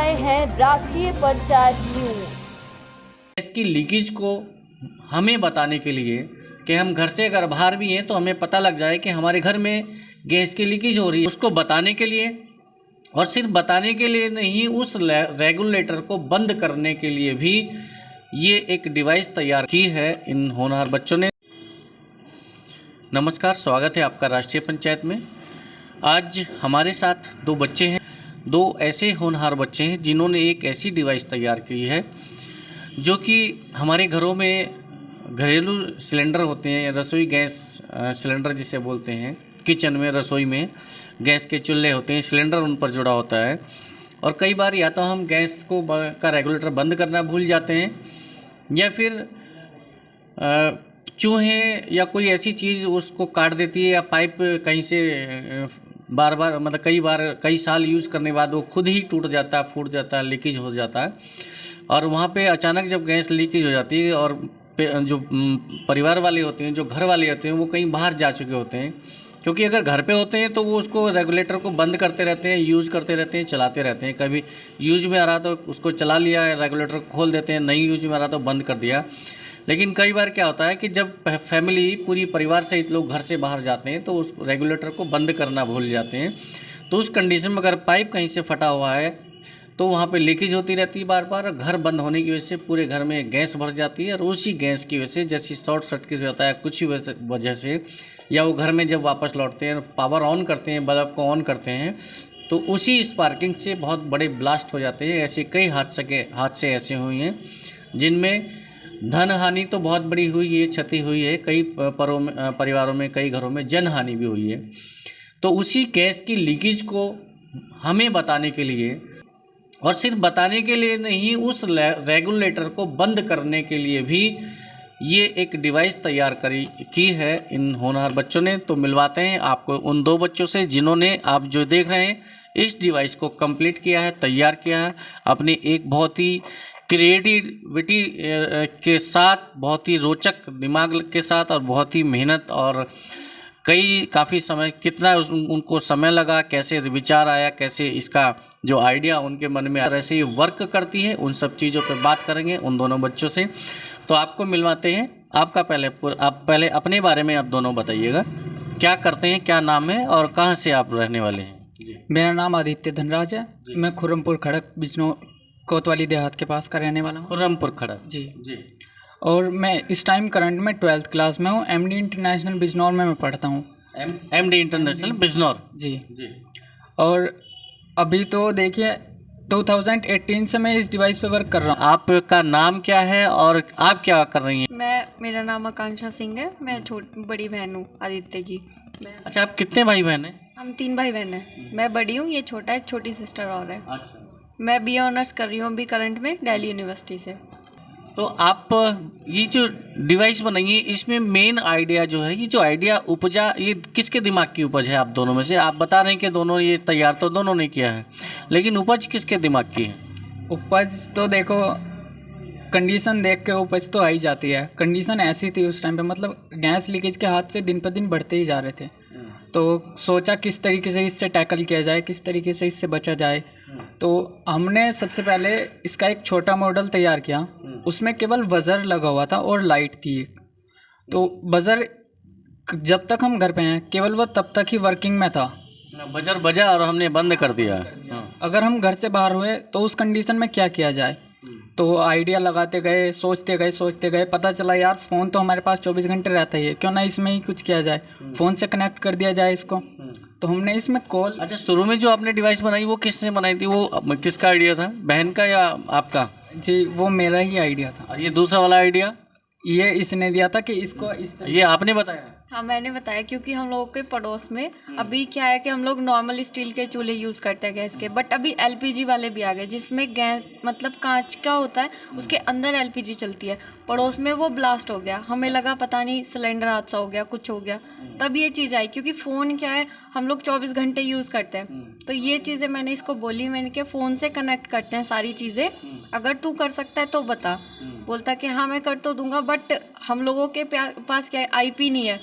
रहे हैं राष्ट्रीय पंचायत न्यूज। इसकी लीकेज को हमें बताने के लिए कि हम घर से अगर बाहर भी हैं तो हमें पता लग जाए कि हमारे घर में गैस की लीकेज हो रही है, उसको बताने के लिए और सिर्फ बताने के लिए नहीं, उस रेगुलेटर को बंद करने के लिए भी ये एक डिवाइस तैयार की है इन होनहार बच्चों ने। नमस्कार, स्वागत है आपका राष्ट्रीय पंचायत में। आज हमारे साथ दो बच्चे हैं, दो ऐसे होनहार बच्चे हैं जिन्होंने एक ऐसी डिवाइस तैयार की है जो कि हमारे घरों में घरेलू सिलेंडर होते हैं, रसोई गैस सिलेंडर जिसे बोलते हैं, किचन में रसोई में गैस के चूल्हे होते हैं, सिलेंडर उन पर जुड़ा होता है और कई बार या तो हम गैस का रेगुलेटर बंद करना भूल जाते हैं या फिर चूहे या कोई ऐसी चीज़ उसको काट देती है या पाइप कहीं से बार बार मतलब कई साल यूज़ करने के बाद वो खुद ही टूट जाता है, फूट जाता है, लीकेज हो जाता है। और वहाँ पे अचानक जब गैस लीकेज हो जाती है और जो परिवार वाले होते हैं, जो घर वाले होते हैं, वो कहीं बाहर जा चुके होते हैं, क्योंकि अगर घर पे होते हैं तो वो उसको रेगुलेटर को बंद करते रहते हैं, यूज़ करते रहते हैं, चलाते रहते हैं। कभी यूज में आ रहा तो उसको चला लिया, रेगुलेटर को खोल देते हैं, नहीं यूज में आ रहा तो बंद कर दिया। लेकिन कई बार क्या होता है कि जब फैमिली पूरी परिवार सहित लोग घर से बाहर जाते हैं तो उस रेगुलेटर को बंद करना भूल जाते हैं। तो उस कंडीशन में अगर पाइप कहीं से फटा हुआ है तो वहाँ पे लीकेज होती रहती है बार बार। घर बंद होने की वजह से पूरे घर में गैस भर जाती है और उसी गैस की वजह से जैसे शॉर्ट सर्किट होता है कुछ ही वजह से, या वो घर में जब वापस लौटते हैं पावर ऑन करते हैं, बल्ब को ऑन करते हैं, तो उसी स्पार्किंग से बहुत बड़े ब्लास्ट हो जाते हैं। ऐसे कई हादसे ऐसे हुए हैं जिनमें धन हानि तो बहुत बड़ी हुई है, क्षति हुई है, कई परिवारों में, कई घरों में जन हानि भी हुई है। तो उसी गैस की लीकेज को हमें बताने के लिए और सिर्फ बताने के लिए नहीं, उस रेगुलेटर को बंद करने के लिए भी ये एक डिवाइस तैयार की है इन होनहार बच्चों ने। तो मिलवाते हैं आपको उन दो बच्चों से जिन्होंने आप जो देख रहे हैं इस डिवाइस को कंप्लीट किया है, तैयार किया है अपने एक बहुत ही क्रिएटिविटी के साथ, बहुत ही रोचक दिमाग के साथ और बहुत ही मेहनत और काफ़ी समय, कितना उनको समय लगा, कैसे विचार आया, कैसे इसका जो आइडिया उनके मन में ऐसे ही वर्क करती है, उन सब चीज़ों पे बात करेंगे उन दोनों बच्चों से। तो आपको मिलवाते हैं। आप पहले अपने बारे में आप दोनों बताइएगा, क्या करते हैं, क्या नाम है और कहाँ से आप रहने वाले हैं? मेरा नाम आदित्य धनराज है। मैं खुर्रमपुर खड़क बिजनौर कोतवाली देहात के पास का रहने वाला हूँ। खुर्रमपुर खड़क जी। और और मैं इस टाइम करंट में 12th क्लास में हूँ। एमडी इंटरनेशनल बिजनौर में मैं पढ़ता हूँ। एमडी इंटरनेशनल बिजनौर जी। और अभी तो देखिए 2018 से मैं इस डिवाइस पे वर्क कर रहा हूँ। आपका नाम क्या है और आप क्या कर रही हैं? मेरा नाम आकांक्षा सिंह है। मैं बड़ी बहन हूँ आदित्य की। अच्छा, आप कितने भाई बहन हैं? हम 3 भाई बहन हैं। मैं बड़ी हूँ, ये छोटा, एक छोटी सिस्टर और है। अच्छा। मैं BA ऑनर्स कर रही हूँ अभी करंट में दिल्ली यूनिवर्सिटी से। तो आप ये जो डिवाइस बनाई है इसमें मेन आइडिया जो है, ये जो आइडिया उपजा, ये किसके दिमाग की उपज है? आप दोनों में से आप बता रहे हैं कि दोनों ये तैयार तो दोनों ने किया है, लेकिन उपज किसके दिमाग की है? उपज तो देखो, कंडीशन देख के उपज तो आ ही जाती है। कंडीशन ऐसी थी उस टाइम पे, मतलब गैस लीकेज के हाथ से दिन पर दिन बढ़ते ही जा रहे थे। तो सोचा किस तरीके से इससे टैकल किया जाए, किस तरीके से इससे बचा जाए। तो हमने सबसे पहले इसका एक छोटा मॉडल तैयार किया। उसमें केवल बजर लगा हुआ था और लाइट थी एक। तो बजर जब तक हम घर पे हैं केवल वो तब तक ही वर्किंग में था। बजर बजा और हमने बंद कर दिया। अगर हम घर से बाहर हुए तो उस कंडीशन में क्या किया जाए, तो आइडिया लगाते गए, सोचते गए, पता चला यार फ़ोन तो हमारे पास 24 घंटे रहता ही है, क्यों ना इसमें ही कुछ किया जाए, फ़ोन से कनेक्ट कर दिया जाए इसको। तो हमने इसमें कॉल। अच्छा, शुरू में जो आपने डिवाइस बनाई वो किसने बनाई थी? वो किसका आइडिया था, बहन का या आपका? जी, वो मेरा ही आइडिया था। और ये दूसरा वाला आइडिया ये इसने दिया था कि इसको ये आपने बताया? हाँ, मैंने बताया, क्योंकि हम लोगों के पड़ोस में अभी क्या है कि हम लोग नॉर्मल स्टील के चूल्हे यूज़ करते हैं गैस के, बट अभी LPG वाले भी आ गए जिसमें गैस मतलब कांच का होता है, उसके अंदर LPG चलती है। पड़ोस में वो ब्लास्ट हो गया, हमें लगा पता नहीं सिलेंडर हादसा हो गया, कुछ हो गया, तब ये चीज़ आई। क्योंकि फ़ोन क्या है, हम लोग 24 घंटे यूज़ करते हैं। तो ये चीज़ें मैंने इसको बोली, मैंने कहा फ़ोन से कनेक्ट करते हैं सारी चीज़ें, अगर तू कर सकता है तो बता। बोलता कि हाँ मैं कर तो दूंगा, बट हम लोगों के पास क्या है, IP नहीं है,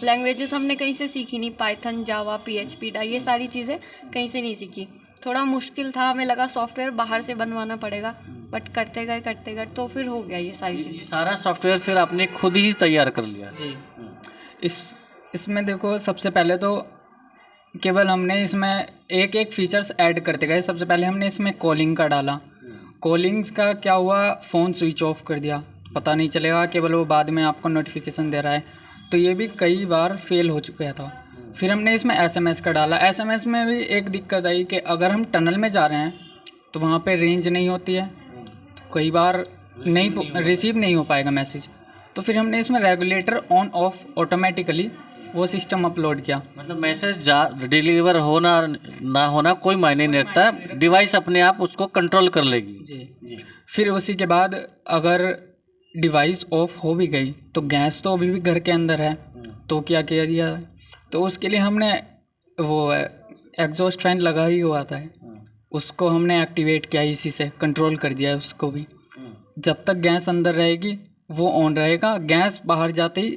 लैंग्वेजेस हमने कहीं से सीखी नहीं, पाइथन, जावा, PHP, ये सारी चीज़ें कहीं से नहीं सीखी। थोड़ा मुश्किल था, हमें लगा सॉफ्टवेयर बाहर से बनवाना पड़ेगा, बट करते गए तो फिर हो गया ये सारी ये चीज़। सारा सॉफ्टवेयर फिर आपने खुद ही तैयार कर लिया? जी। इसमें देखो, सबसे पहले तो केवल हमने इसमें एक फीचर्स ऐड करते गए। सबसे पहले हमने इसमें कॉलिंग का डाला। कॉलिंग्स का क्या हुआ, फ़ोन स्विच ऑफ कर दिया, पता नहीं चलेगा, केवल वो बाद में आपको नोटिफिकेशन दे रहा है। तो ये भी कई बार फेल हो चुका था। फिर हमने इसमें SMS का डाला। SMS में भी एक दिक्कत आई कि अगर हम टनल में जा रहे हैं तो वहाँ पे रेंज नहीं होती है, तो कई बार रिसीव नहीं हो पाएगा मैसेज। तो फिर हमने इसमें रेगुलेटर ऑन ऑफ ऑटोमेटिकली वो सिस्टम अपलोड किया। मतलब मैसेज डिलीवर होना ना होना कोई मायने नहीं रखता, डिवाइस अपने आप उसको कंट्रोल कर लेगी। जी। फिर उसी के बाद अगर डिवाइस ऑफ हो भी गई तो गैस तो अभी भी घर के अंदर है, तो क्या किया, तो उसके लिए हमने वो एग्जॉस्ट फैन लगा ही हुआ था, उसको हमने एक्टिवेट किया, इसी से कंट्रोल कर दिया है उसको भी। जब तक गैस अंदर रहेगी वो ऑन रहेगा, गैस बाहर जाते ही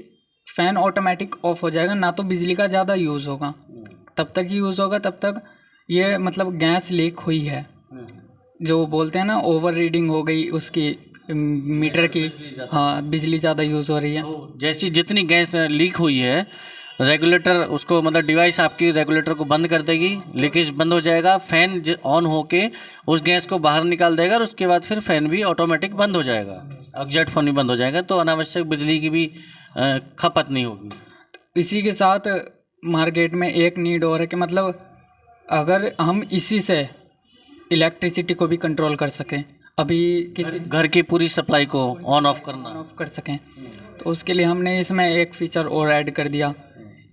फ़ैन ऑटोमेटिक ऑफ हो जाएगा, ना तो बिजली का ज़्यादा यूज़ होगा, तब तक यूज़ होगा तब तक ये मतलब गैस लीक हुई है, जो बोलते हैं ना ओवर रीडिंग हो गई उसकी मीटर की, हाँ बिजली ज़्यादा यूज़ हो रही है। जैसी जितनी गैस लीक हुई है, रेगुलेटर उसको मतलब डिवाइस आपकी रेगुलेटर को बंद कर देगी, लीकेज बंद हो जाएगा, फ़ैन ऑन होके उस गैस को बाहर निकाल देगा और उसके बाद फिर फ़ैन भी ऑटोमेटिक बंद हो जाएगा, एग्जॉस्ट फैन भी बंद हो जाएगा, तो अनावश्यक बिजली की भी खपत नहीं होगी। इसी के साथ मार्केट में एक नीड और है कि मतलब अगर हम इसी से इलेक्ट्रिसिटी को भी कंट्रोल कर सकें, अभी किसी घर की पूरी सप्लाई को ऑन ऑफ करना, ऑफ कर सकें, तो उसके लिए हमने इसमें एक फ़ीचर और ऐड कर दिया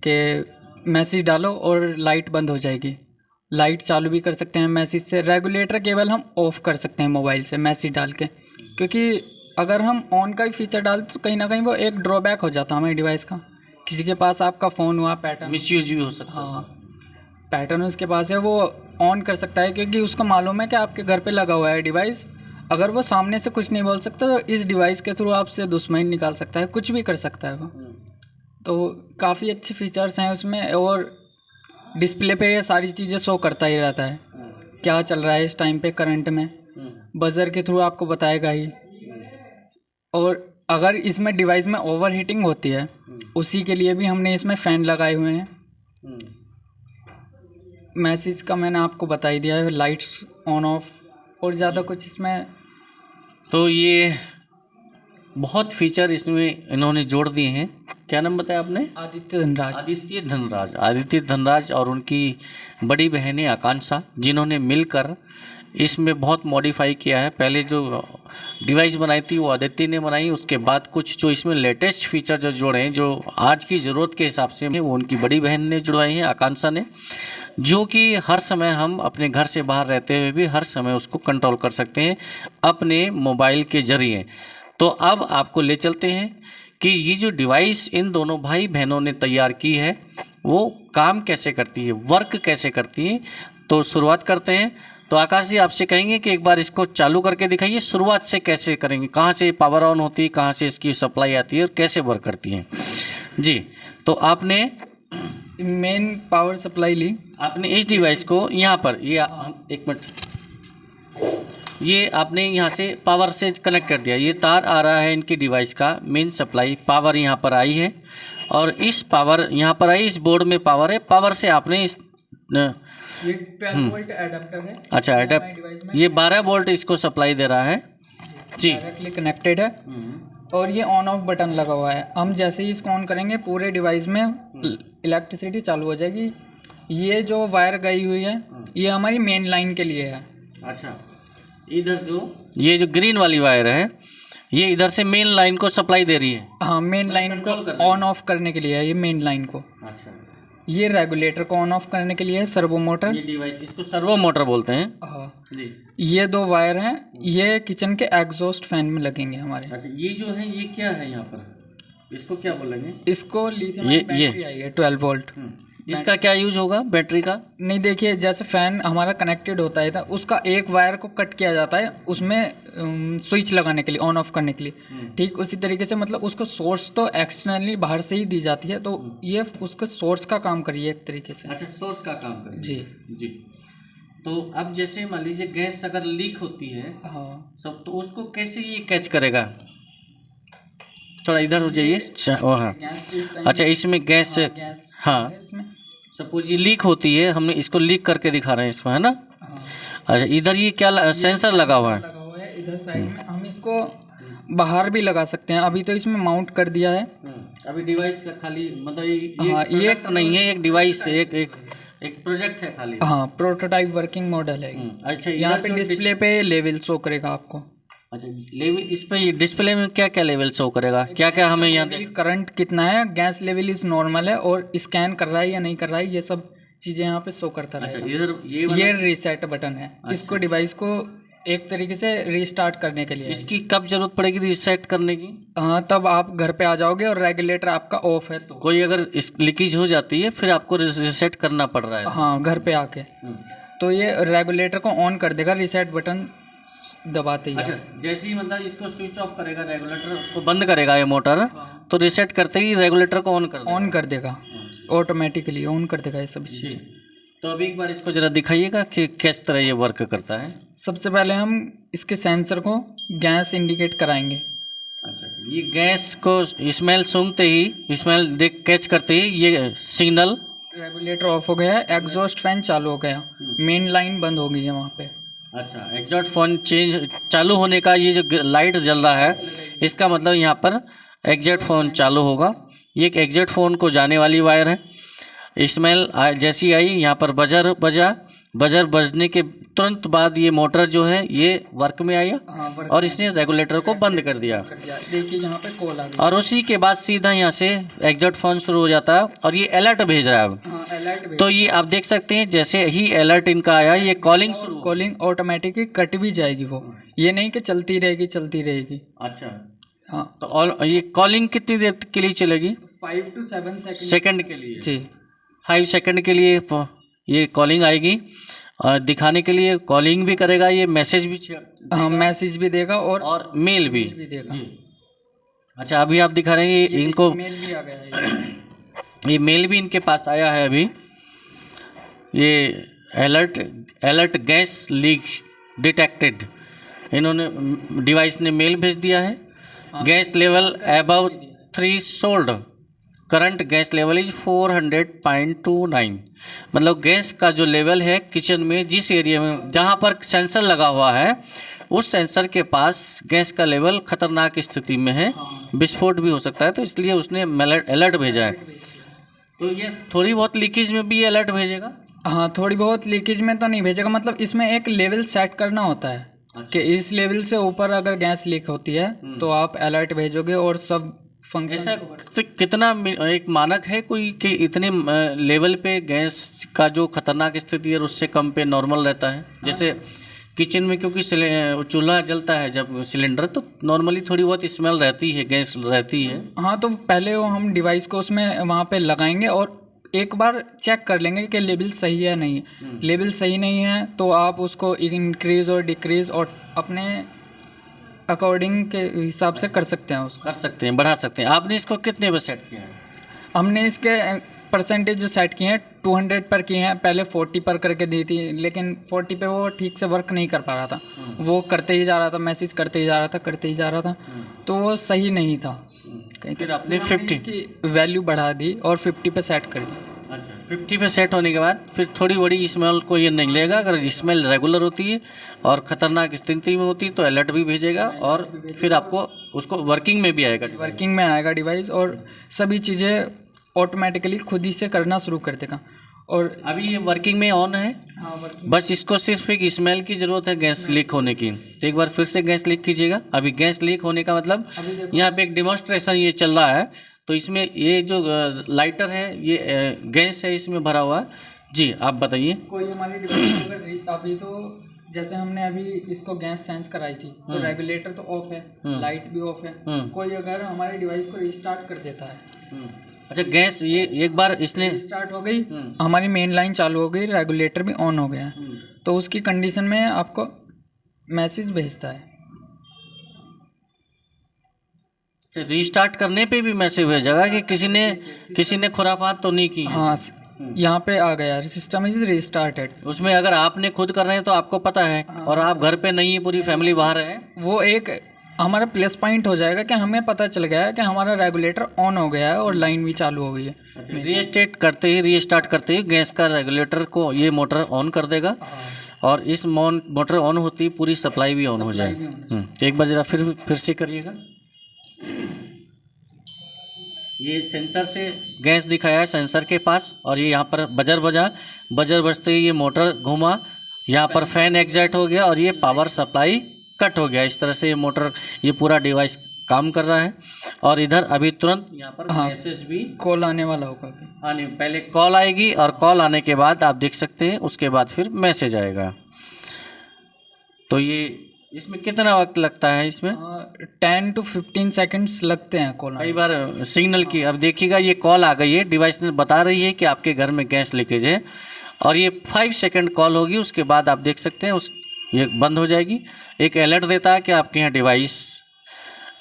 कि मैसेज डालो और लाइट बंद हो जाएगी। लाइट चालू भी कर सकते हैं मैसेज से, रेगुलेटर केवल हम ऑफ़ कर सकते हैं मोबाइल से मैसेज डाल के, क्योंकि अगर हम ऑन का ही फीचर डाल तो कहीं ना कहीं वो एक ड्रॉबैक हो जाता है हमारे डिवाइस का। किसी के पास आपका फ़ोन हुआ, पैटर्न मिसयूज भी हो सकता है। हाँ, पैटर्न उसके पास है, वो ऑन कर सकता है क्योंकि उसको मालूम है कि आपके घर पे लगा हुआ है डिवाइस। अगर वो सामने से कुछ नहीं बोल सकता तो इस डिवाइस के थ्रू आपसे दुश्मनी निकाल सकता है, कुछ भी कर सकता है वो। तो काफ़ी अच्छे फीचर्स हैं उसमें, और डिस्प्ले पे ये सारी चीज़ें शो करता ही रहता है, क्या चल रहा है इस टाइम पे करंट में, बजर के थ्रू आपको बताएगा ही। और अगर इसमें डिवाइस में ओवर हीटिंग होती है, उसी के लिए भी हमने इसमें फ़ैन लगाए हुए हैं। मैसेज का मैंने आपको बता ही दिया है, लाइट्स ऑन ऑफ, और ज़्यादा कुछ इसमें तो ये बहुत फीचर इसमें इन्होंने जोड़ दिए हैं। क्या नाम बताया आपने? आदित्य धनराज। आदित्य धनराज और उनकी बड़ी बहन है आकांक्षा, जिन्होंने मिलकर इसमें बहुत मॉडिफाई किया है। पहले जो डिवाइस बनाई थी वो आदित्य ने बनाई, उसके बाद कुछ जो इसमें लेटेस्ट फीचर जो जोड़े हैं, जो आज की ज़रूरत के हिसाब से वो उनकी बड़ी बहन ने जुड़वाए हैं, आकांक्षा ने, जो कि हर समय हम अपने घर से बाहर रहते हुए भी हर समय उसको कंट्रोल कर सकते हैं अपने मोबाइल के ज़रिए। तो अब आपको ले चलते हैं कि ये जो डिवाइस इन दोनों भाई बहनों ने तैयार की है वो काम कैसे करती है, वर्क कैसे करती है। तो शुरुआत करते हैं। तो आकाश जी, आपसे कहेंगे कि एक बार इसको चालू करके दिखाइए, शुरुआत से कैसे करेंगे, कहाँ से पावर ऑन होती है, कहाँ से इसकी सप्लाई आती है और कैसे वर्क करती है जी। तो आपने मेन पावर सप्लाई ली, आपने इस डिवाइस को यहाँ पर एक मिनट, ये आपने यहाँ से पावर से कनेक्ट कर दिया, ये तार आ रहा है इनकी डिवाइस का मेन सप्लाई, पावर यहाँ पर आई है और इस पावर यहाँ पर आई, इस बोर्ड में पावर है, पावर से आपने इस ये 12 वोल्ट एडाप्टर है। अच्छा एडाप्टर, ये 12 वोल्ट इसको सप्लाई दे रहा है जी, डायरेक्टली कनेक्टेड है और ये ऑन ऑफ बटन लगा हुआ है। हम जैसे ही इसको ऑन करेंगे पूरे डिवाइस में इलेक्ट्रिसिटी चालू हो जाएगी। ये जो वायर गई हुई है ये हमारी मेन लाइन के लिए है। अच्छा, इधर जो ये जो ग्रीन वाली वायर है ये इधर से मेन लाइन को सप्लाई दे रही है। हाँ, मेन लाइन को ऑन ऑफ करने के लिए है ये मेन लाइन को। अच्छा, ये रेगुलेटर को ऑन ऑफ करने के लिए है, सर्वो मोटर। ये डिवाइस इसको सर्वो मोटर बोलते हैं हाँ जी। ये 2 वायर हैं, ये किचन के एग्जॉस्ट फैन में लगेंगे हमारे। अच्छा, ये जो है ये क्या है यहाँ पर, इसको क्या बोलेंगे? इसको लिथियम ये बैटरी आई है 12 वोल्ट। इसका क्या यूज होगा बैटरी का? नहीं, देखिए जैसे फ़ैन हमारा कनेक्टेड होता है तो उसका एक वायर को कट किया जाता है उसमें स्विच लगाने के लिए, ऑन ऑफ करने के लिए। ठीक उसी तरीके से मतलब उसको सोर्स तो एक्सटर्नली बाहर से ही दी जाती है, तो ये उसको सोर्स का काम करिए एक तरीके से। अच्छा, सोर्स का काम करिए जी जी। तो अब जैसे मान लीजिए गैस अगर लीक होती है हाँ सब, तो उसको कैसे ये कैच करेगा? थोड़ा इधर हो जाइए। हाँ, अच्छा इसमें गैस, गैस हाँ इसमें सपोज ये लीक होती है, हमने इसको लीक करके दिखा रहे हैं इसको, है ना? हाँ अच्छा इधर ये क्या सेंसर लगा हुआ है? लगा हुआ है इधर साइड में। हम इसको बाहर भी लगा सकते हैं, अभी तो इसमें माउंट कर दिया है। अभी डिवाइस का खाली मतलब ये हाँ, ये प्रोडक्ट नहीं है, एक डिवाइस, एक प्रोजेक्ट है खाली। हाँ प्रोटोटाइप वर्किंग मॉडल है। अच्छा यहाँ इधर पे जो डिस्प्ले पे लेवल शो करेगा आपको। अच्छा लेवल, इस पे डिस्प्ले में क्या क्या लेवल शो करेगा, क्या क्या हमें यहाँ देख? करंट कितना है, गैस लेवल इज नॉर्मल है और स्कैन कर रहा है या नहीं कर रहा है, ये सब चीज़ें यहाँ पे शो करता अच्छा रहेगा। इधर ये रीसेट बटन है, इसको डिवाइस को एक तरीके से रीस्टार्ट करने के लिए है। इसकी कब जरूरत पड़ेगी रीसेट करने की? हाँ तब आप घर पे आ जाओगे और रेगुलेटर आपका ऑफ है तो। कोई अगर इस लीकेज हो जाती है फिर आपको रीसेट करना पड़ रहा है? हाँ घर पे आके तो ये रेगुलेटर को ऑन कर देगा रीसेट बटन दबाते ही। अच्छा जैसे ही मतलब इसको स्विच ऑफ करेगा, रेगुलेटर को बंद करेगा ये मोटर, तो रीसेट करते ही रेगुलेटर को ऑन कर देगा। ऑटोमेटिकली ऑन कर देगा ये सभी चीज़ें। तो अब एक बार इसको जरा दिखाइएगा कि किस तरह ये वर्क करता है। सबसे पहले हम इसके सेंसर को गैस इंडिकेट कराएंगे। अच्छा ये गैस को स्मेल सूंघते ही, स्मेल देख कैच करते ही ये सिग्नल, रेगुलेटर ऑफ हो गया है, एग्जॉस्ट फैन चालू हो गया, मेन लाइन बंद हो गई है वहाँ पे। अच्छा एग्जॉस्ट फैन चेंज चालू होने का ये जो लाइट जल रहा है, इसका मतलब यहाँ पर एग्जॉस्ट फैन चालू होगा। ये एक एग्जॉस्ट फैन को जाने वाली वायर है। स्मेल जैसी आई, यहाँ पर बजर बजा, बजर बजने के तुरंत बाद ये मोटर जो है ये वर्क में आया और इसने रेगुलेटर को बंद कर दिया। देखिए यहाँ पे कॉल आ गई और उसी के बाद सीधा यहाँ से एग्जॉस्ट फैन शुरू हो जाता है और ये अलर्ट भेज रहा है अब। हाँ, अलर्ट तो ये आप देख सकते हैं जैसे ही अलर्ट इनका आया ये कॉलिंग शुरू। कॉलिंग ऑटोमेटिकली कट भी जाएगी वो, ये नहीं कि चलती रहेगी। अच्छा हाँ तो और ये कॉलिंग कितनी देर के लिए चलेगी? 5 to 7 सेकंड के लिए जी। 5 सेकंड के लिए ये कॉलिंग आएगी और दिखाने के लिए कॉलिंग भी करेगा, ये मैसेज भी हाँ मैसेज भी देगा और मेल भी देगा। अच्छा अभी आप दिखा रहे हैं इनको, मेल भी आ गया है। ये मेल भी इनके पास आया है अभी। ये अलर्ट गैस लीक डिटेक्टेड, इन्होंने डिवाइस ने मेल भेज दिया है। Gas level above threshold, current gas level is 400.29, मतलब गैस का जो लेवल है किचन में, जिस एरिया में जहाँ पर सेंसर लगा हुआ है उस सेंसर के पास गैस का लेवल खतरनाक स्थिति में है, विस्फोट भी हो सकता है, तो इसलिए उसने अलर्ट भेजा है। तो ये थोड़ी बहुत लीकेज में भी अलर्ट भेजेगा? हाँ थोड़ी बहुत लीकेज में तो नहीं भेजेगा, मतलब इसमें एक लेवल सेट करना होता है कि इस लेवल से ऊपर अगर गैस लीक होती है तो आप अलर्ट भेजोगे और सब फंक्शन। ऐसा कितना एक मानक है कोई कि इतने लेवल पे गैस का जो खतरनाक स्थिति है उससे कम पे नॉर्मल रहता है? जैसे किचन में क्योंकि चूल्हा जलता है जब सिलेंडर, तो नॉर्मली थोड़ी बहुत स्मेल रहती है, गैस रहती है। हाँ तो पहले वो हम डिवाइस को उसमें वहाँ पे लगाएंगे और एक बार चेक कर लेंगे कि लेवल सही है नहीं। लेवल सही नहीं है तो आप उसको इंक्रीज़ और डिक्रीज़ और अपने अकॉर्डिंग के हिसाब से कर सकते हैं, उसको कर सकते हैं, बढ़ा सकते हैं। आपने इसको कितने पर सेट किया है? हमने इसके परसेंटेज जो सेट किए हैं 200 पर किए हैं। पहले 40 पर करके दी थी, लेकिन 40 पे वो ठीक से वर्क नहीं कर पा रहा था, वो करते ही जा रहा था, मैसेज करते ही जा रहा था, तो वो सही नहीं था। फिर आपने 50 की वैल्यू बढ़ा दी और 50 पे सेट कर दी। अच्छा 50 पे सेट होने के बाद फिर थोड़ी बड़ी स्मेल को ये नहीं लेगा। अगर स्मेल रेगुलर होती है और ख़तरनाक स्थिति में होती है तो अलर्ट भी भेजेगा और फिर आपको उसको वर्किंग में भी आएगा, वर्किंग में आएगा डिवाइस और सभी चीज़ें ऑटोमेटिकली खुद ही से करना शुरू कर देगा। और अभी ये वर्किंग में ऑन है। हाँ वर्किंग। बस इसको सिर्फ एक स्मेल की ज़रूरत है गैस लीक होने की। एक बार फिर से गैस लीक कीजिएगा। अभी गैस लीक होने का मतलब यहाँ पे एक डिमॉन्स्ट्रेशन ये चल रहा है, तो इसमें ये जो लाइटर है ये गैस है इसमें भरा हुआ है। जी आप बताइए। कोई हमारी डिवाइस अगर अभी तो जैसे हमने अभी इसको गैस सेंस कराई थी तो रेगुलेटर तो ऑफ है, लाइट भी ऑफ है। कोई अगर हमारी डिवाइस को रिस्टार्ट कर देता है, अच्छा गैस ये एक बार इसने स्टार्ट हो गई, हमारी मेन लाइन चालू हो गई, रेगुलेटर भी ऑन हो गया, तो उसकी कंडीशन में आपको मैसेज भेजता है। रीस्टार्ट करने पे भी मैसेज भेजेगा कि किसी ने खुरापात तो नहीं की है। हाँ यहाँ पे आ गया सिस्टम इज रिस्टार्टेड। उसमें अगर आपने खुद कर रहे हैं तो आपको पता है, और आप घर पे नहीं है, पूरी फैमिली बाहर है, वो एक हमारा प्लस पॉइंट हो जाएगा कि हमें पता चल गया है कि हमारा रेगुलेटर ऑन हो गया है और लाइन भी चालू हो गई है। रीस्टार्ट करते ही गैस का रेगुलेटर को ये मोटर ऑन कर देगा, और इस मोटर ऑन होती ही पूरी सप्लाई भी ऑन हो जाएगी। एक बार जरा फिर से करिएगा। ये सेंसर से गैस दिखाया है सेंसर के पास, और ये यहाँ पर बजर बजते ही ये मोटर घूमा, यहाँ पर फैन एग्जैक्ट हो गया और ये पावर सप्लाई कट हो गया। इस तरह से ये मोटर, ये पूरा डिवाइस काम कर रहा है। और इधर अभी तुरंत यहाँ पर मैसेज भी कॉल आने वाला होगा। पहले कॉल आएगी, और कॉल आने के बाद आप देख सकते हैं उसके बाद फिर मैसेज आएगा। तो ये इसमें कितना वक्त लगता है? इसमें 10 to 15 सेकंड्स लगते हैं कॉल। कई बार सिग्नल की, अब देखिएगा ये कॉल आ गई है, डिवाइस ने बता रही है कि आपके घर में गैस लीकेज है, और ये 5 सेकंड कॉल होगी। उसके बाद आप देख सकते हैं ये बंद हो जाएगी। एक अलर्ट देता है कि आपके यहाँ डिवाइस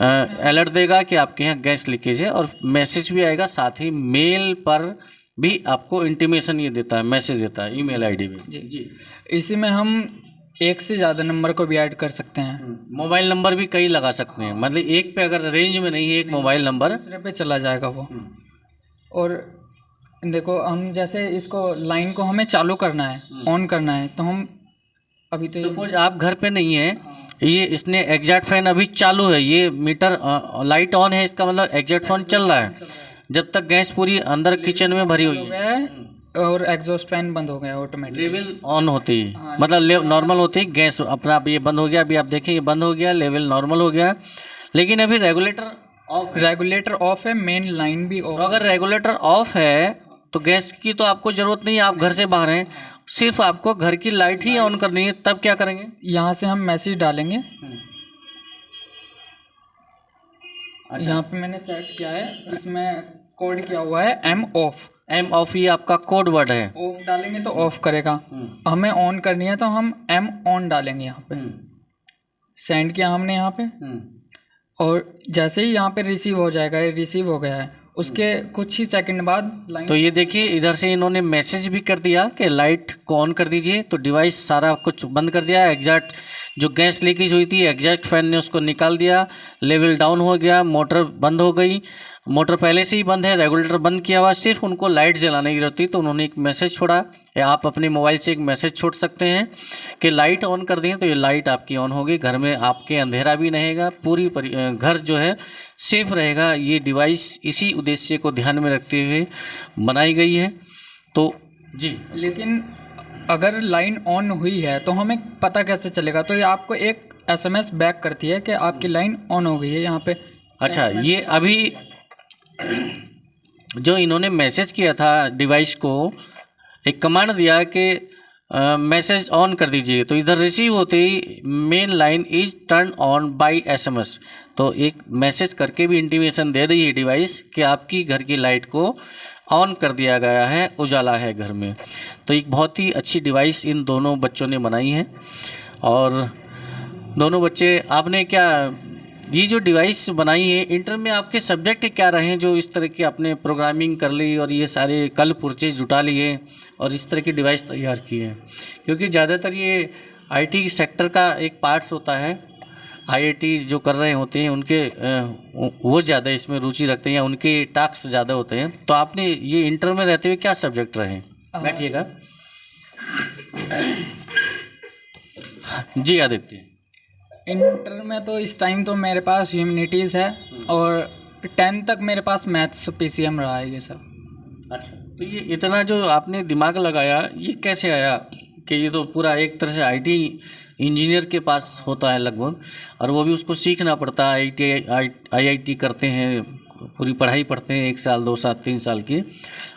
अलर्ट देगा कि आपके यहाँ गैस लीकेज है, और मैसेज भी आएगा। साथ ही मेल पर भी आपको इंटीमेशन ये देता है, मैसेज देता है ईमेल आईडी में। जी, इसी में हम एक से ज़्यादा नंबर को भी ऐड कर सकते हैं। मोबाइल नंबर भी कई लगा सकते हैं, मतलब एक पे अगर रेंज में नहीं है एक मोबाइल नंबर, दूसरे पे चला जाएगा वो। और देखो, हम जैसे इसको लाइन को हमें चालू करना है, ऑन करना है, तो हम अभी तो सपोज आप घर पे नहीं है, ये इसने एग्जैक्ट फैन अभी चालू है, ये मीटर लाइट ऑन है, इसका मतलब एग्जैक्ट फैन चल रहा है जब तक गैस पूरी अंदर किचन में भरी हुई है, और एग्जॉस्ट फैन बंद हो गया ऑटोमेटिक। लेवल ऑन होती है, मतलब नॉर्मल होती है, गैस अपना आप ये बंद हो गया। अभी आप देखें ये बंद हो गया, लेवल नॉर्मल हो गया, लेकिन अभी रेगुलेटर ऑफ है, मेन लाइन भी ऑफ। अगर रेगुलेटर ऑफ है तो गैस की तो आपको ज़रूरत नहीं है, आप घर से बाहर हैं, सिर्फ आपको घर की लाइट ही ऑन करनी है। तब क्या करेंगे? यहाँ से हम मैसेज डालेंगे। यहाँ पे मैंने सेट किया है, इसमें कोड किया हुआ है एम ऑफ, ये आपका कोड वर्ड है। ऑफ डालेंगे तो ऑफ करेगा, हमें ऑन करनी है तो हम एम ऑन डालेंगे। यहाँ पे सेंड किया हमने यहाँ पे, और जैसे ही यहाँ पे रिसीव हो जाएगा, ये रिसीव हो गया है, उसके कुछ ही सेकंड बाद लाइन। तो ये देखिए इधर से इन्होंने मैसेज भी कर दिया कि लाइट को ऑन कर दीजिए, तो डिवाइस सारा कुछ बंद कर दिया। एग्जैक्ट जो गैस लीकेज हुई थी, एग्जैक्ट फैन ने उसको निकाल दिया, लेवल डाउन हो गया, मोटर बंद हो गई। मोटर पहले से ही बंद है, रेगुलेटर बंद किया हुआ, सिर्फ उनको लाइट जलाने की जरूरत थी, तो उन्होंने एक मैसेज छोड़ा। या आप अपने मोबाइल से एक मैसेज छोड़ सकते हैं कि लाइट ऑन कर दें, तो ये लाइट आपकी ऑन होगी, घर में आपके अंधेरा भी रहेगा, पूरी घर जो है सेफ रहेगा। ये डिवाइस इसी उद्देश्य को ध्यान में रखते हुए बनाई गई है। तो जी, लेकिन अगर लाइन ऑन हुई है तो हमें पता कैसे चलेगा? तो ये आपको एक SMS बैक करती है कि आपकी लाइन ऑन हो गई है यहाँ पे। अच्छा, ये अभी जो इन्होंने मैसेज किया था डिवाइस को, एक कमांड दिया कि मैसेज ऑन कर दीजिए, तो इधर रिसीव होते ही main line is turn on by SMS, तो एक मैसेज करके भी इंटीमेशन दे रही है डिवाइस कि आपकी घर की लाइट को ऑन कर दिया गया है, उजाला है घर में। तो एक बहुत ही अच्छी डिवाइस इन दोनों बच्चों ने बनाई है। और दोनों बच्चे, आपने क्या ये जो डिवाइस बनाई है, इंटर में आपके सब्जेक्ट क्या रहे हैं जो इस तरह की आपने प्रोग्रामिंग कर ली और ये सारे कल पुर्जे जुटा लिए और इस तरह की डिवाइस तैयार की है? क्योंकि ज़्यादातर ये IT सेक्टर का एक पार्ट्स होता है, IIT जो कर रहे होते हैं उनके वो ज़्यादा इसमें रुचि रखते हैं या उनके टास्क ज़्यादा होते हैं। तो आपने ये इंटर में रहते हुए क्या सब्जेक्ट रहे? बैठिएगा जी। आदित्य, इंटर में तो इस टाइम तो मेरे पास ह्यूमैनिटीज़ है, और 10 तक मेरे पास मैथ्स PCM रहा है ये सब। अच्छा, तो ये इतना जो आपने दिमाग लगाया, ये कैसे आया कि ये तो पूरा एक तरह से IT इंजीनियर के पास होता है लगभग, और वो भी उसको सीखना पड़ता है। IIT करते हैं, पूरी पढ़ाई पढ़ते हैं, 1 साल 2 साल 3 साल की,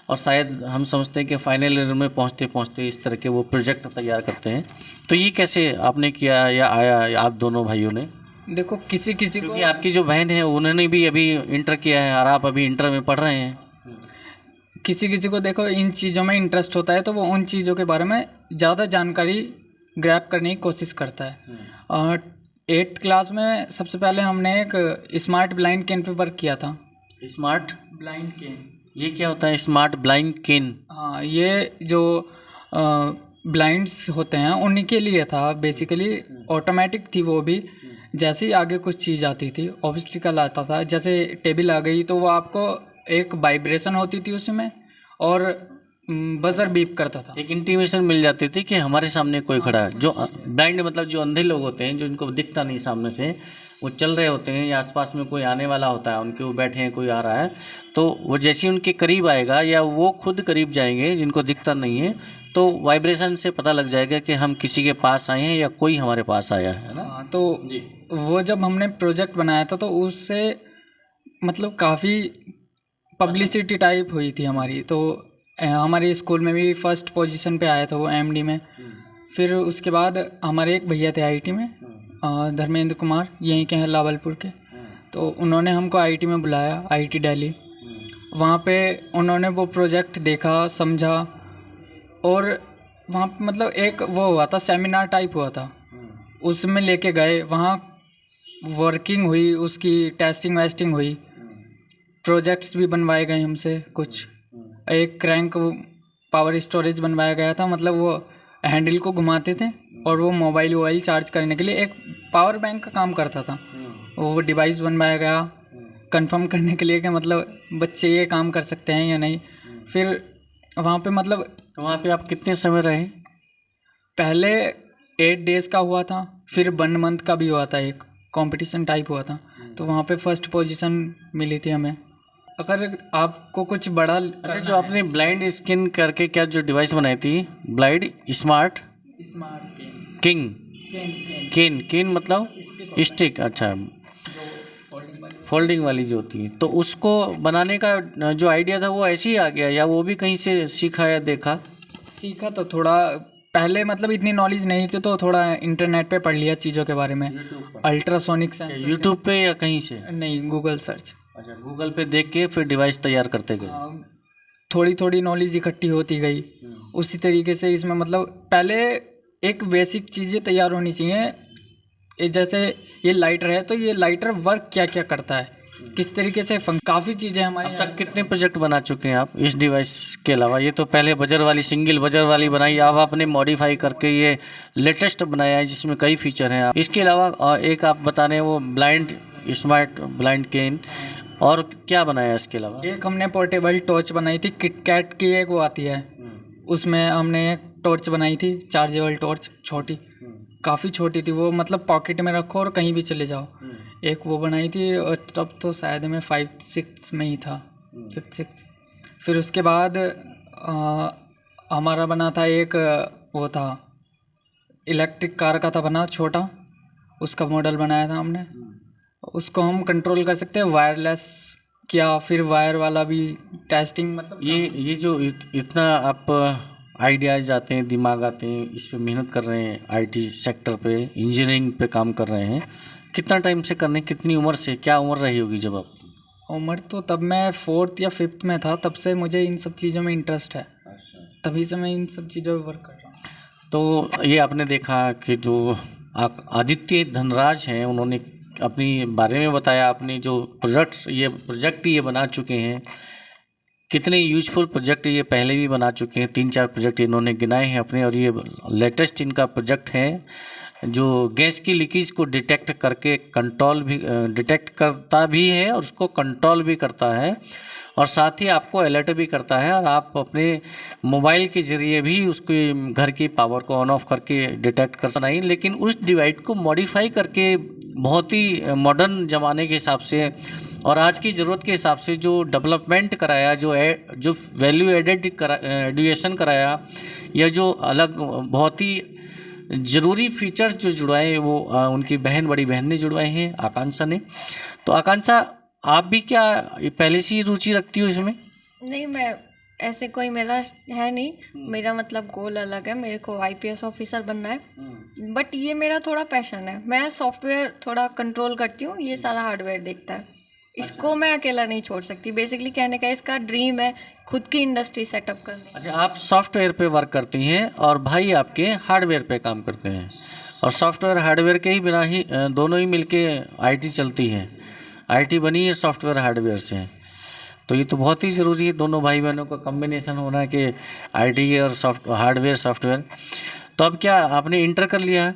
और शायद हम समझते हैं कि फाइनल ईयर में पहुंचते पहुंचते इस तरह के वो प्रोजेक्ट तैयार करते हैं। तो ये कैसे आपने किया या आया आप दोनों भाइयों ने? देखो, किसी को, क्योंकि आपकी जो बहन है उन्होंने भी अभी इंटर किया है और आप अभी इंटर में पढ़ रहे हैं। किसी को देखो इन चीज़ों में इंटरेस्ट होता है, तो वो उन चीज़ों के बारे में ज़्यादा जानकारी ग्रैब करने की कोशिश करता है। और 8th क्लास में सबसे पहले हमने एक स्मार्ट ब्लाइंड केन पे वर्क किया था। स्मार्ट ब्लाइंड केन, ये क्या होता है स्मार्ट ब्लाइंड केन? हाँ, ये जो ब्लाइंड्स होते हैं उन्हीं के लिए था बेसिकली। ऑटोमेटिक थी वो भी। जैसे ही आगे कुछ चीज़ आती थी ऑब्स्टिकल आता था, जैसे टेबल आ गई तो वो आपको एक वाइब्रेशन होती थी उसमें और बजर बीप करता था। एक इंटीमेशन मिल जाती थी कि हमारे सामने कोई खड़ा है। जो ब्लाइंड मतलब जो अंधे लोग होते हैं, जो इनको दिखता नहीं सामने से, वो चल रहे होते हैं या आसपास में कोई आने वाला होता है, उनके वो बैठे हैं, कोई आ रहा है, तो वो जैसे ही उनके करीब आएगा या वो खुद करीब जाएंगे जिनको दिखता नहीं है, तो वाइब्रेशन से पता लग जाएगा कि हम किसी के पास आए हैं या कोई हमारे पास आया है ना। हाँ, तो वो जब हमने प्रोजेक्ट बनाया था तो उससे मतलब काफ़ी पब्लिसिटी टाइप हुई थी हमारी। तो हमारे स्कूल में भी फर्स्ट पोजीशन पे आया था वो एमडी में। फिर उसके बाद हमारे एक भैया थे आईटी में, धर्मेंद्र कुमार, यहीं के हैं लावलपुर के। तो उन्होंने हमको आईटी में बुलाया, आईटी दिल्ली। वहाँ पे उन्होंने वो प्रोजेक्ट देखा, समझा, और वहाँ पे मतलब एक वो हुआ था, सेमिनार टाइप हुआ था, उसमें लेके गए। वहाँ वर्किंग हुई, उसकी टेस्टिंग वेस्टिंग हुई, प्रोजेक्ट्स भी बनवाए गए हमसे कुछ। एक क्रैंक पावर स्टोरेज बनवाया गया था, मतलब वो हैंडल को घुमाते थे और वो मोबाइल चार्ज करने के लिए एक पावर बैंक का काम करता था। वो डिवाइस बनवाया गया कंफर्म करने के लिए कि मतलब बच्चे ये काम कर सकते हैं या नहीं। फिर वहाँ पे मतलब वहाँ पे आप कितने समय रहे? पहले 8 डेज़ का हुआ था, फिर 1 मंथ का भी हुआ था, एक कंपटीशन टाइप हुआ था। तो वहाँ पे फर्स्ट पोजीशन मिली थी हमें। अगर आपको कुछ बड़ा अच्छा, जो आपने ब्लाइंड स्किन करके क्या जो डिवाइस बनाई थी, ब्लाइंड स्मार्ट किंग केन मतलब स्टिक, अच्छा, फोल्डिंग वाली जो होती है, तो उसको बनाने का जो आइडिया था वो ऐसे ही आ गया या वो भी कहीं से सीखा या देखा? सीखा तो थोड़ा पहले, मतलब इतनी नॉलेज नहीं थी तो थोड़ा इंटरनेट पे पढ़ लिया चीज़ों के बारे में। अल्ट्रासोनिक सेंसर, यूट्यूब पे या कहीं से? नहीं, गूगल सर्च। अच्छा, गूगल पे देख के फिर डिवाइस तैयार करते गए। थोड़ी थोड़ी नॉलेज इकट्ठी होती गई। उसी तरीके से इसमें मतलब पहले एक बेसिक चीज़ें तैयार होनी चाहिए। जैसे ये लाइटर है तो ये लाइटर वर्क क्या क्या करता है, किस तरीके से काफ़ी चीज़ें हमारे। अब तक कितने प्रोजेक्ट बना चुके हैं आप इस डिवाइस के अलावा? ये तो पहले बजर वाली, सिंगल बजर वाली बनाई, अब आपने मॉडिफाई करके ये लेटेस्ट बनाया है जिसमें कई फीचर हैं। इसके अलावा एक आप बता रहे हैं वो ब्लाइंड स्मार्ट ब्लाइंड केन, और क्या बनाया इसके अलावा? एक हमने पोर्टेबल टॉर्च बनाई थी, किटकैट की एक वो आती है, उसमें हमने एक टॉर्च बनाई थी, चार्जेबल टॉर्च, छोटी, काफ़ी छोटी थी वो, मतलब पॉकेट में रखो और कहीं भी चले जाओ। एक वो बनाई थी, और तब तो शायद मैं 5-6 में ही था, 5-6। फिर उसके बाद हमारा बना था एक वो था, इलेक्ट्रिक कार का था बना, छोटा, उसका मॉडल बनाया था हमने। उसको हम कंट्रोल कर सकते हैं वायरलेस, क्या फिर वायर वाला भी टेस्टिंग, मतलब ये जो इतना आप आइडियाज़ आते हैं, दिमाग आते हैं, इस पे मेहनत कर रहे हैं, आईटी सेक्टर पे, इंजीनियरिंग पे काम कर रहे हैं, कितना टाइम से कर रहे हैं? कितनी उम्र से, क्या उम्र रही होगी जब आप? उम्र तो तब मैं 4th या 5th में था, तब से मुझे इन सब चीज़ों में इंटरेस्ट है। तभी से मैं इन सब चीज़ों पर वर्क कर रहा हूँ। तो ये आपने देखा कि जो आदित्य धनराज हैं, उन्होंने अपनी बारे में बताया, अपने जो प्रोजेक्ट ये बना चुके हैं, कितने यूजफुल प्रोजेक्ट ये पहले भी बना चुके हैं। 3-4 प्रोजेक्ट इन्होंने गिनाए हैं अपने, और ये लेटेस्ट इनका प्रोजेक्ट है जो गैस की लीकेज को डिटेक्ट करके कंट्रोल भी डिटेक्ट करता भी है और उसको कंट्रोल भी करता है, और साथ ही आपको अलर्ट भी करता है, और आप अपने मोबाइल के ज़रिए भी उसके घर की पावर को ऑन ऑफ करके डिटेक्ट कर सकते हैं। लेकिन उस डिवाइस को मॉडिफाई करके बहुत ही मॉडर्न ज़माने के हिसाब से और आज की ज़रूरत के हिसाब से जो डेवलपमेंट कराया, जो वैल्यू एडेड एडुएशन कराया, या जो अलग बहुत ही ज़रूरी फीचर्स जो जुड़वाए वो उनकी बड़ी बहन ने जुड़वाए हैं, आकांक्षा ने। तो आकांक्षा, आप भी क्या पहले से ही रुचि रखती हो इसमें? नहीं, मैं ऐसे कोई मेरा है नहीं, मेरा मतलब गोल अलग है, मेरे को आईपीएस ऑफिसर बनना है। बट ये मेरा थोड़ा पैशन है, मैं सॉफ्टवेयर थोड़ा कंट्रोल करती हूँ, ये सारा हार्डवेयर देखता है, इसको मैं अकेला नहीं छोड़ सकती। बेसिकली कहने का इसका ड्रीम है खुद की इंडस्ट्री सेटअप करने। अच्छा, आप सॉफ्टवेयर पे वर्क करती हैं और भाई आपके हार्डवेयर पे काम करते हैं, और सॉफ्टवेयर हार्डवेयर के ही बिना ही दोनों ही मिलके आईटी चलती है। आईटी बनी है सॉफ्टवेयर हार्डवेयर से। तो ये तो बहुत ही ज़रूरी है, दोनों भाई बहनों का कॉम्बिनेशन होना कि आईटी और हार्डवेयर सॉफ्टवेयर। तो अब क्या आपने इंटर कर लिया है,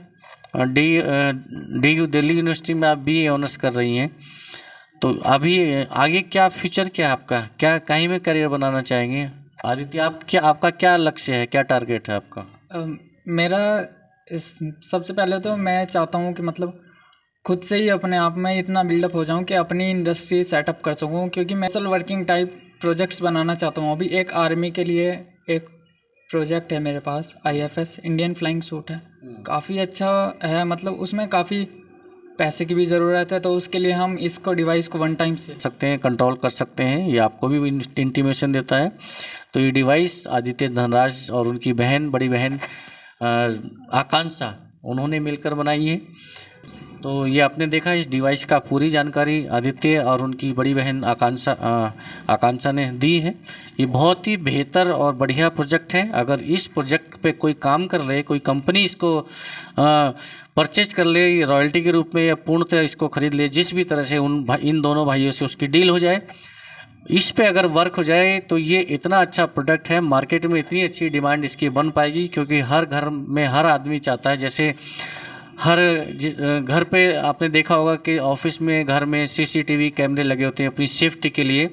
DU दिल्ली यूनिवर्सिटी में आप BA ऑनर्स कर रही हैं, तो अभी आगे क्या फ्यूचर क्या है आपका, क्या कहीं में करियर बनाना चाहेंगे आदित्य? आपका क्या लक्ष्य है, क्या टारगेट है आपका? मेरा सबसे पहले तो मैं चाहता हूँ कि मतलब खुद से ही अपने आप में इतना बिल्डअप हो जाऊँ कि अपनी इंडस्ट्री सेटअप कर सकूँ, क्योंकि मैं सोशल वर्किंग टाइप प्रोजेक्ट्स बनाना चाहता हूँ। अभी एक आर्मी के लिए एक प्रोजेक्ट है मेरे पास, IFS इंडियन फ्लाइंग सूट है, काफ़ी अच्छा है, मतलब उसमें काफ़ी पैसे की भी ज़रूरत है, तो उसके लिए हम इसको डिवाइस को वन टाइम से सकते हैं, कंट्रोल कर सकते हैं, ये आपको भी इंटीमेशन देता है। तो ये डिवाइस आदित्य धनराज और उनकी बहन, बड़ी बहन आकांक्षा, उन्होंने मिलकर बनाई है। तो ये आपने देखा इस डिवाइस का पूरी जानकारी आदित्य और उनकी बड़ी बहन आकांक्षा ने दी है। ये बहुत ही बेहतर और बढ़िया प्रोजेक्ट है। अगर इस प्रोजेक्ट पे कोई काम कर ले, कोई कंपनी इसको परचेज कर ले रॉयल्टी के रूप में या पूर्णतः इसको खरीद ले, जिस भी तरह से इन दोनों भाइयों से उसकी डील हो जाए, इस पे अगर वर्क हो जाए, तो ये इतना अच्छा प्रोडक्ट है, मार्केट में इतनी अच्छी डिमांड इसकी बन पाएगी, क्योंकि हर घर में हर आदमी चाहता है, जैसे हर घर पे आपने देखा होगा कि ऑफिस में, घर में CCTV कैमरे लगे होते हैं अपनी सेफ्टी के लिए।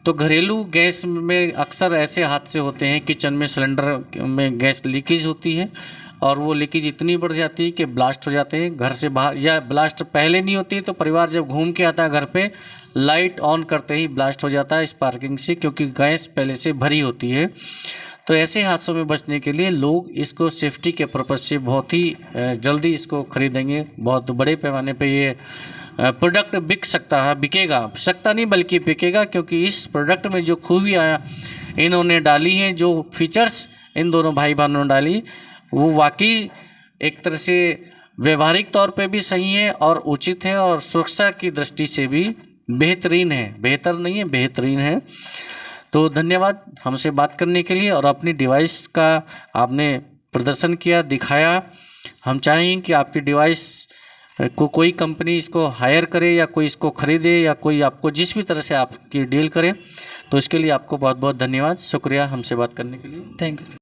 तो घरेलू गैस में अक्सर ऐसे हादसे होते हैं, किचन में सिलेंडर में गैस लीकेज होती है और वो लीकेज इतनी बढ़ जाती है कि ब्लास्ट हो जाते हैं घर से बाहर, या ब्लास्ट पहले नहीं होती तो परिवार जब घूम के आता है घर पे, लाइट ऑन करते ही ब्लास्ट हो जाता है स्पार्किंग से, क्योंकि गैस पहले से भरी होती है। तो ऐसे हादसों में बचने के लिए लोग इसको सेफ्टी के पर्पज़ से बहुत ही जल्दी इसको खरीदेंगे। बहुत बड़े पैमाने पे ये प्रोडक्ट बिक सकता है, सकता नहीं बल्कि बिकेगा, क्योंकि इस प्रोडक्ट में जो खूबियाँ इन्होंने डाली हैं, जो फीचर्स इन दोनों भाई बहनों ने डाली, वो वाकई एक तरह से व्यवहारिक तौर पे भी सही है और उचित है, और सुरक्षा की दृष्टि से भी बेहतरीन है, बेहतर नहीं है, बेहतरीन है। तो धन्यवाद हमसे बात करने के लिए, और अपनी डिवाइस का आपने प्रदर्शन किया, दिखाया। हम चाहेंगे कि आपकी डिवाइस को कोई कंपनी इसको हायर करे या कोई इसको ख़रीदे या कोई आपको जिस भी तरह से आपकी डील करे, तो इसके लिए आपको बहुत बहुत धन्यवाद, शुक्रिया हमसे बात करने के लिए। Thank you.